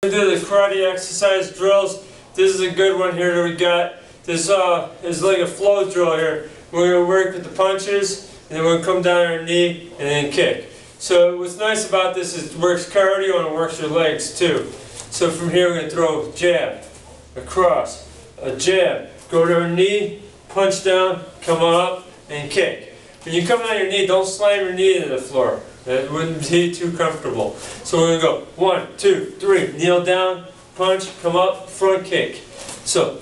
We do the karate exercise drills. This is a good one here that we got. This is like a flow drill here. We're going to work with the punches, and then we're going to come down on our knee and then kick. So what's nice about this is it works cardio and it works your legs too. So from here we're going to throw a jab, across, a jab, go to our knee, punch down, come up, and kick. When you come on your knee, don't slam your knee into the floor. That wouldn't be too comfortable. So we're going to go 1, 2, 3, kneel down, punch, come up, front kick. So,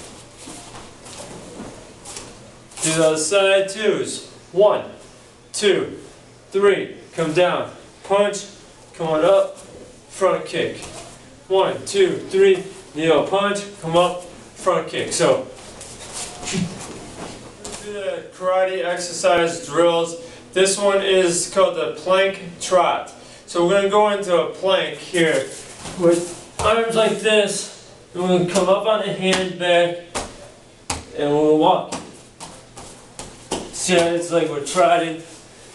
do the other side twos. 1, 2, 3, come down, punch, come on up, front kick. 1, 2, 3, kneel, punch, come up, front kick. So, do the karate exercise drills. This one is called the plank trot. So we're going to go into a plank here with arms like this. And we're going to come up on the hand back and we'll walk. See how it's like we're trotting?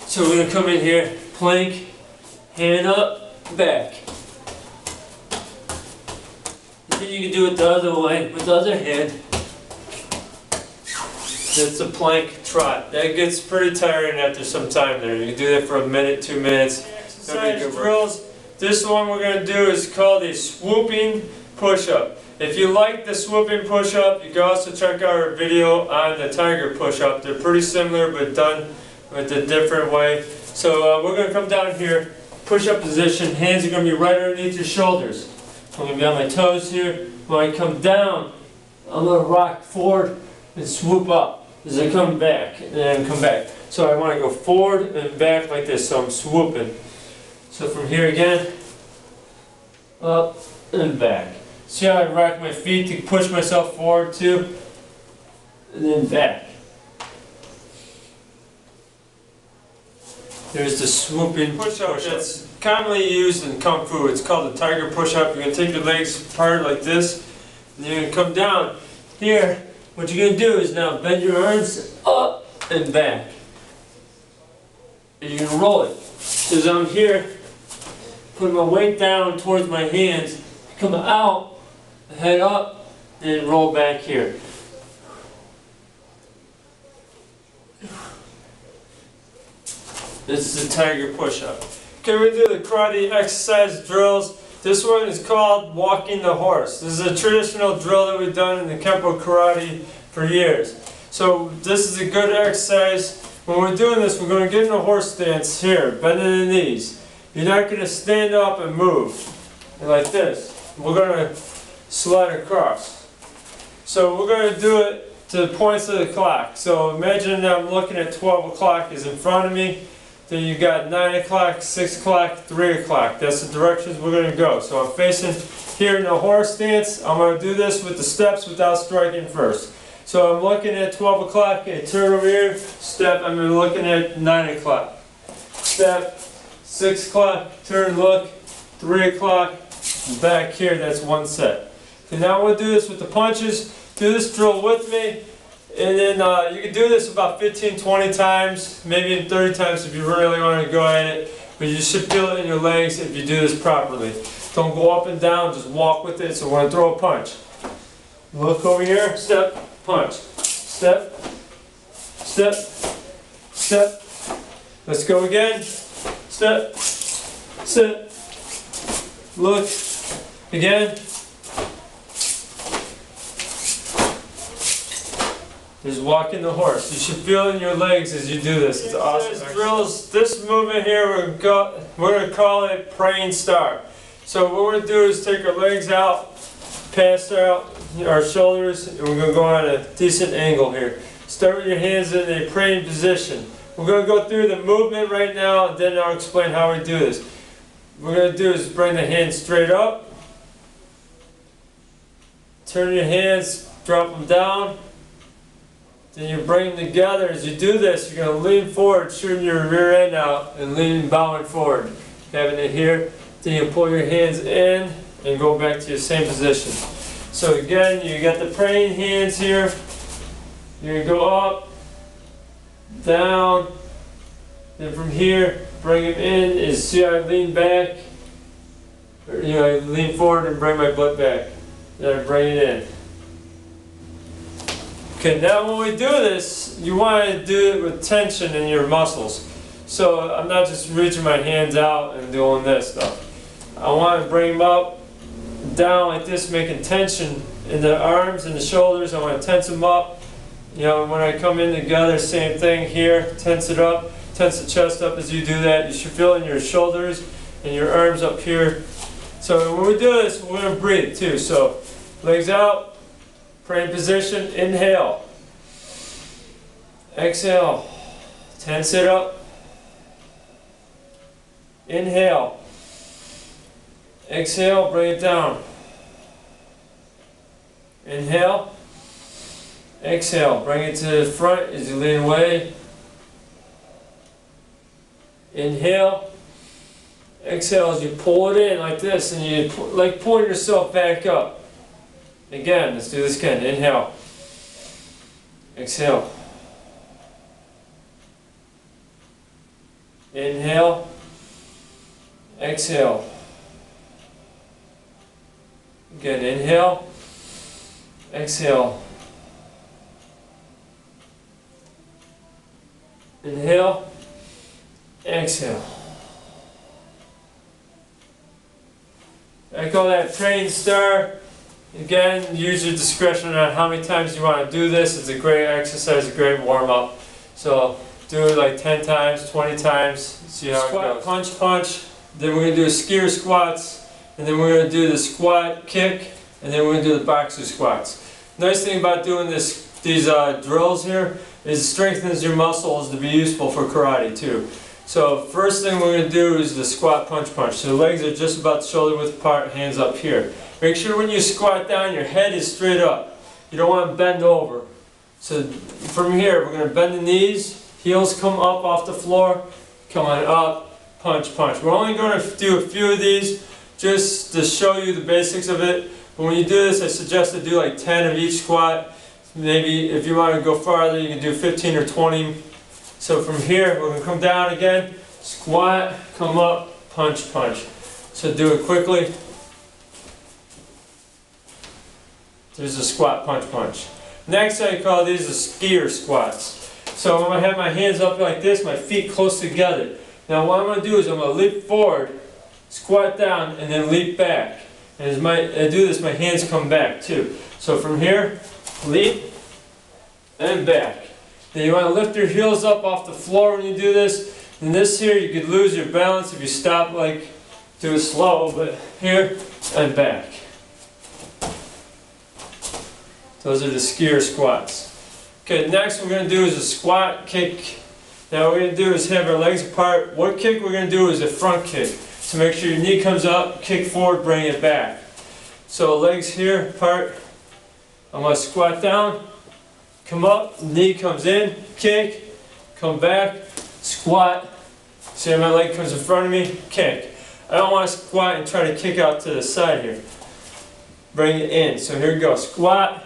So we're going to come in here, plank, hand up, back. And then you can do it the other way with the other hand. That's a plank trot. That gets pretty tiring after some time there. You can do that for a minute, 2 minutes. Exercise drills. This one we're going to do is called a swooping push-up. If you like the swooping push-up, you can also check out our video on the tiger push-up. They're pretty similar but done with a different way. So we're going to come down here, push-up position. Hands are going to be right underneath your shoulders. I'm going to be on my toes here. When I come down, I'm going to rock forward and swoop up. As I come back, and then come back. So I want to go forward and back like this, so I'm swooping. So from here again, up and back. See how I rock my feet to push myself forward too? And then back. There's the swooping push-up that's commonly used in Kung Fu. It's called the tiger push-up. You're going to take your legs apart like this, and you're going to come down here. What you're going to do is now bend your arms up and back. And you're going to roll it. So as I'm here, put my weight down towards my hands, come out, head up, and roll back here. This is the tiger push-up. Okay, we do the karate exercise drills. This one is called walking the horse. This is a traditional drill that we've done in the Kempo karate for years. So this is a good exercise. When we're doing this, we're going to get in a horse stance here, bending the knees. You're not going to stand up and move like this. We're going to slide across. So we're going to do it to the points of the clock. So imagine that I'm looking at 12 o'clock is in front of me. Then you got 9 o'clock, 6 o'clock, 3 o'clock. That's the directions we're going to go. So I'm facing here in the horse stance. I'm going to do this with the steps without striking first. So I'm looking at 12 o'clock and turn over here, step, I'm looking at 9 o'clock. Step, 6 o'clock, turn, look, 3 o'clock, back here, that's one set. Okay, now we'll do this with the punches. Do this drill with me. And then you can do this about 15-20 times, maybe even 30 times if you really want to go at it. But you should feel it in your legs if you do this properly. Don't go up and down, just walk with it. So we're going to throw a punch. Look over here, step, punch. Step, step, step. Let's go again. Step, step, look, again. Just walking the horse. You should feel it in your legs as you do this. It's awesome. Drills. This movement here, we're going to call it praying star. So what we're going to do is take our legs out, pass out our shoulders, and we're going to go on a decent angle here. Start with your hands in a praying position. We're going to go through the movement right now, and then I'll explain how we do this. What we're going to do is bring the hands straight up. Turn your hands, drop them down. Then you bring them together. As you do this, you're going to lean forward, shooting your rear end out, and leaning, bowing forward. Having it here. Then you pull your hands in and go back to your same position. So again, you got the praying hands here. You're going to go up, down, then from here, bring them in. As see how I lean back, You know, I lean forward and bring my butt back. Then I bring it in. Okay, now when we do this, you want to do it with tension in your muscles. So I'm not just reaching my hands out and doing this stuff. I want to bring them up, down like this, making tension in the arms and the shoulders. I want to tense them up. You know, when I come in together, same thing here. Tense it up, tense the chest up as you do that. You should feel it in your shoulders and your arms up here. So when we do this, we're going to breathe too. So legs out, praying position, inhale. Exhale, tense it up. Inhale. Exhale, bring it down. Inhale. Exhale, bring it to the front as you lean away. Inhale. Exhale as you pull it in like this, and you like pulling yourself back up. Again, let's do this again. Inhale. Exhale. Inhale. Exhale. Again, inhale. Exhale. Inhale. Exhale. I call that train star. Again, use your discretion on how many times you want to do this. It's a great exercise, a great warm-up. So do it like 10 times, 20 times, see how it goes. Punch, punch. Then we're going to do skier squats. And then we're going to do the squat kick. And then we're going to do the boxer squats. Nice thing about doing these drills here is it strengthens your muscles to be useful for karate too. So first thing we're going to do is the squat punch punch. So the legs are just about shoulder width apart, hands up here. Make sure when you squat down your head is straight up. You don't want to bend over. So from here we're going to bend the knees, heels come up off the floor, come on up, punch punch. We're only going to do a few of these just to show you the basics of it. But when you do this, I suggest to do like 10 of each squat. Maybe if you want to go farther, you can do 15 or 20. So from here, we're going to come down again, squat, come up, punch, punch. So do it quickly. There's a squat, punch, punch. Next, I call these the skier squats. So when I have my hands up like this, my feet close together. Now what I'm going to do is I'm going to leap forward, squat down, and then leap back. And as I do this, my hands come back too. So from here, leap, and back. Then you want to lift your heels up off the floor when you do this. And this here, you could lose your balance if you stop, like, do it slow, but here, and back. Those are the skier squats. Okay, next we're going to do is a squat kick. Now what we're going to do is have our legs apart. What kick we're going to do is a front kick. So make sure your knee comes up, kick forward, bring it back. So legs here apart. I'm going to squat down, come up, knee comes in, kick, come back, squat. See how my leg comes in front of me, kick. I don't want to squat and try to kick out to the side here. Bring it in. So here we go. Squat,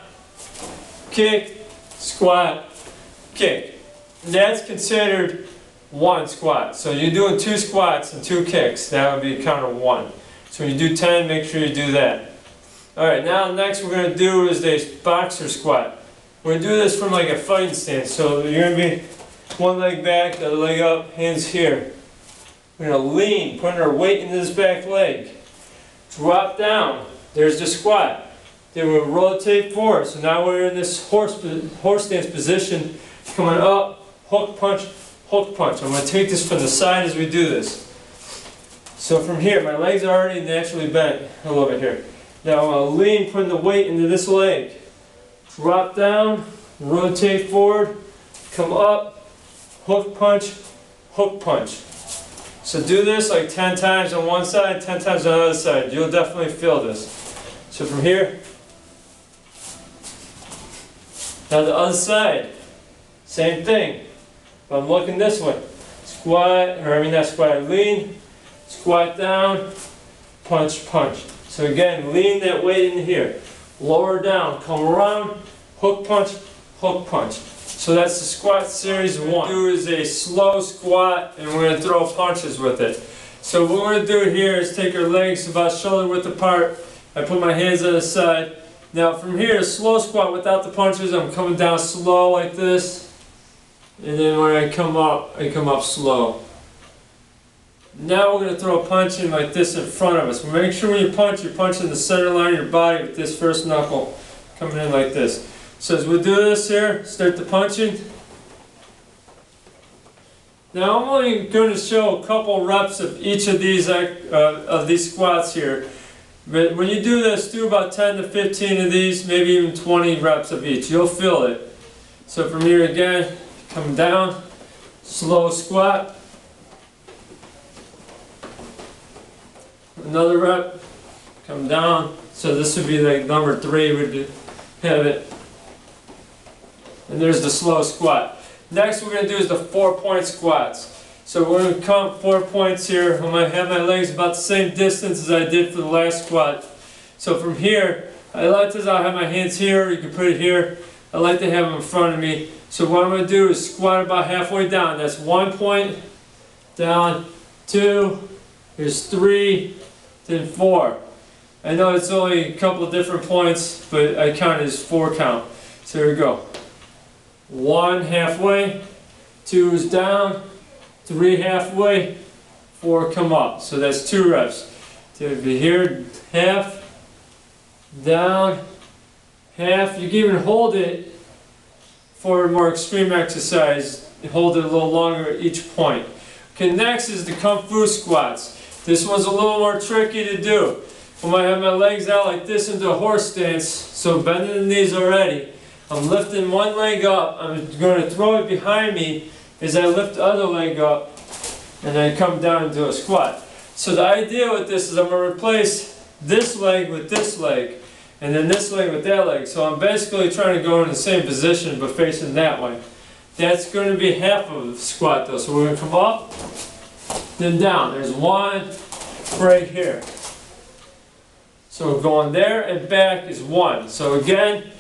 kick, squat, kick. That's considered one squat. So you're doing 2 squats and 2 kicks. That would be count of 1. So when you do 10, make sure you do that. Alright, now next we're going to do is a boxer squat. We're going to do this from like a fighting stance. So you're going to be one leg back, the other leg up, hands here. We're going to lean, putting our weight into this back leg. Drop down. There's the squat. Then we'll rotate forward. So now we're in this horse stance position. Coming up, hook punch, hook punch. I'm going to take this from the side as we do this. So from here, my legs are already naturally bent a little bit here. Now I'm going to lean, putting the weight into this leg. Drop down, rotate forward, come up, hook punch, hook punch. So do this like 10 times on one side, 10 times on the other side. You'll definitely feel this. So from here, now the other side, same thing. But I'm looking this way. Squat, or I mean not squat, Lean, squat down, punch, punch. So again, lean that weight in here. Lower down, come around, hook punch, hook punch. So that's the squat series 1. What we're going to do is a slow squat and we're going to throw punches with it. So what we're going to do here is take our legs about shoulder width apart. I put my hands on the side. Now from here, a slow squat without the punches. I'm coming down slow like this. And then when I come up slow. Now we're going to throw a punch in like this in front of us. Make sure when you punch, you're punching the center line of your body with this first knuckle coming in like this. So as we do this here, start the punching. Now I'm only going to show a couple reps of each of these squats here. But when you do this, do about 10 to 15 of these, maybe even 20 reps of each. You'll feel it. So from here again, come down, slow squat. Another rep, come down. So this would be like number 3, we'd have it. And there's the slow squat. Next we're going to do is the 4-point squats. So we're going to count 4 points here. I'm going to have my legs about the same distance as I did for the last squat. So from here, I'll have my hands here, you can put it here. I like to have them in front of me. So what I'm going to do is squat about halfway down. That's 1 point, down, 2, here's 3, then 4. I know it's only a couple of different points, but I count it as 4 count. So here we go. 1 halfway, 2 is down, 3 halfway, 4 come up. So that's 2 reps. So it'd be here, half, down, half. You can even hold it for a more extreme exercise. Hold it a little longer at each point. Okay, next is the Kung Fu squats. This one's a little more tricky to do. I might have my legs out like this into a horse stance, so bending the knees already. I'm lifting one leg up, I'm going to throw it behind me as I lift the other leg up and then come down into a squat. So the idea with this is I'm going to replace this leg with this leg and then this leg with that leg. So I'm basically trying to go in the same position but facing that way. That's going to be half of the squat though. So we're going to come up, then down. There's 1 right here. So going there and back is 1. So again,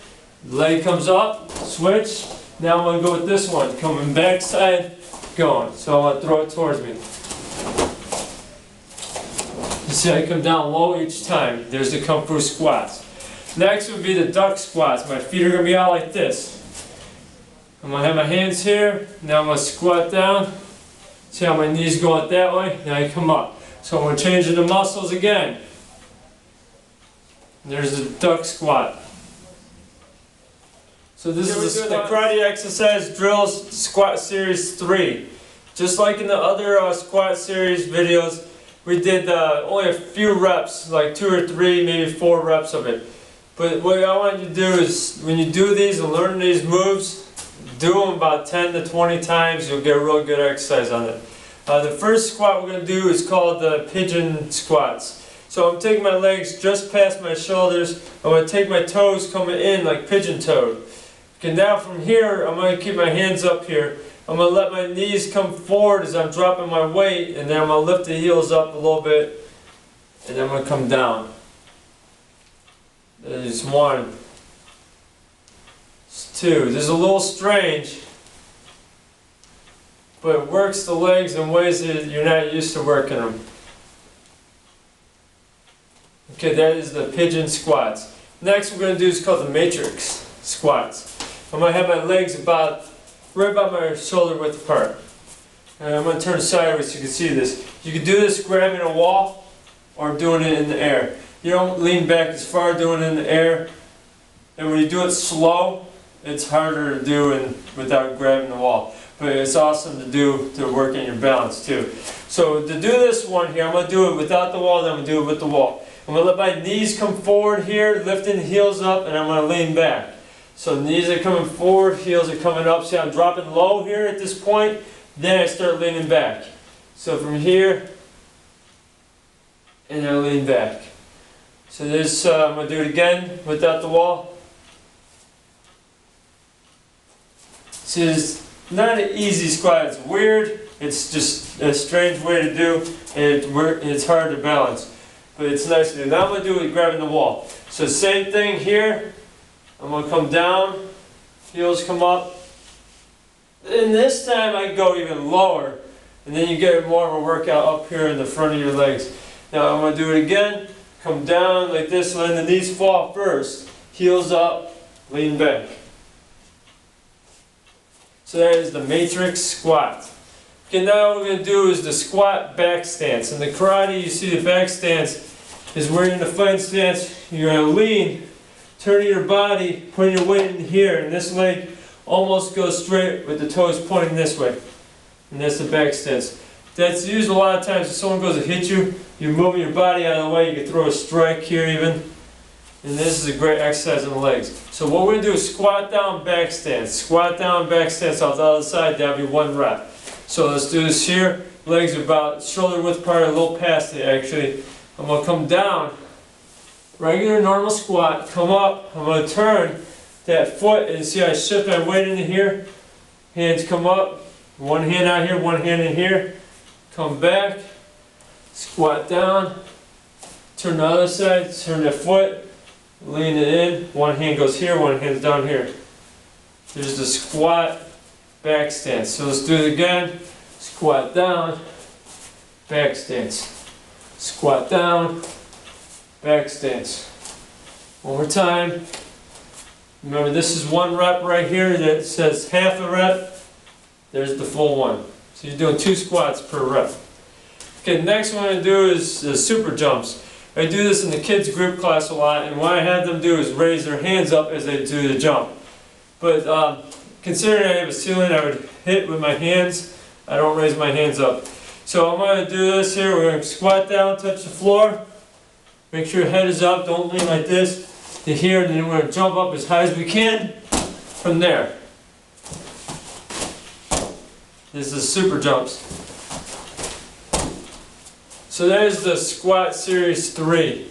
leg comes up, switch. Now I'm going to go with this one, coming back side, going. So I'm going to throw it towards me. You see I come down low each time. There's the Kung Fu squats. Next would be the duck squats. My feet are going to be out like this. I'm going to have my hands here. Now I'm going to squat down. See how my knees go out that way? Now I come up. So I'm going to change the muscles again. There's the duck squat. So this is the karate exercise drills squat series 3. Just like in the other squat series videos, we did only a few reps, like 2 or 3, maybe 4 reps of it. But what I want you to do is, when you do these and learn these moves, do them about 10 to 20 times, you'll get a real good exercise on it. The first squat we're going to do is called the Pigeon Squats. So I'm taking my legs just past my shoulders. I'm going to take my toes coming in like pigeon toed. Okay, now from here, I'm going to keep my hands up here. I'm going to let my knees come forward as I'm dropping my weight, and then I'm going to lift the heels up a little bit, and then I'm going to come down. There's 1. There's 2. This is a little strange, but it works the legs in ways that you're not used to working them. Okay, that is the pigeon squats. Next we're going to do is called the matrix squats. I'm going to have my legs right about my shoulder width apart. And I'm going to turn sideways so you can see this. You can do this grabbing a wall or doing it in the air. You don't lean back as far doing it in the air. And when you do it slow, it's harder to do without grabbing the wall. But it's awesome to do to work on your balance too. So to do this one here, I'm going to do it without the wall, then I'm going to do it with the wall. I'm going to let my knees come forward here, lifting the heels up, and I'm going to lean back. So knees are coming forward, heels are coming up. See, I'm dropping low here at this point, then I start leaning back. So from here, and I lean back. So this, I'm going to do it again without the wall. See, it's not an easy squat, it's weird, it's just a strange way to do, and it's hard to balance. But it's nice to do. Now I'm going to do it grabbing the wall. So same thing here. I'm going to come down, heels come up. And this time I go even lower. and then you get more of a workout up here in the front of your legs. Now I'm going to do it again. Come down like this, let the knees fall first. Heels up, lean back. So that is the matrix squat. Okay, now what we're going to do is the squat back stance. In the karate, you see the back stance is where you're in the fighting stance. You're going to lean, turning your body, putting your weight in here, and this leg almost goes straight with the toes pointing this way. And that's the back stance. That's used a lot of times if someone goes to hit you, you're moving your body out of the way, you can throw a strike here even. And this is a great exercise on the legs. So what we're going to do is squat down, back stance. Squat down, back stance off the other side, that'll be 1 rep. So let's do this here. Legs are about shoulder width apart, a little past it actually. I'm going to come down, regular normal squat, come up, I'm going to turn that foot and see I shift my weight into here. Hands come up, one hand out here, one hand in here. Come back, squat down, turn the other side, turn the foot, lean it in. One hand goes here, one hand's down here. There's the squat back stance. So let's do it again. Squat down, back stance. Squat down, back stance. One more time. Remember, this is 1 rep right here that says half a rep. There's the full one. So you're doing 2 squats per rep. Okay, next one I'm going to do is the super jumps. I do this in the kids group class a lot, and what I have them do is raise their hands up as they do the jump. But considering I have a ceiling, I would hit with my hands. I don't raise my hands up. So I'm going to do this here. We're going to squat down, touch the floor. Make sure your head is up. Don't lean like this to here, and then we're going to jump up as high as we can from there. This is super jumps. So that is the squat series 3.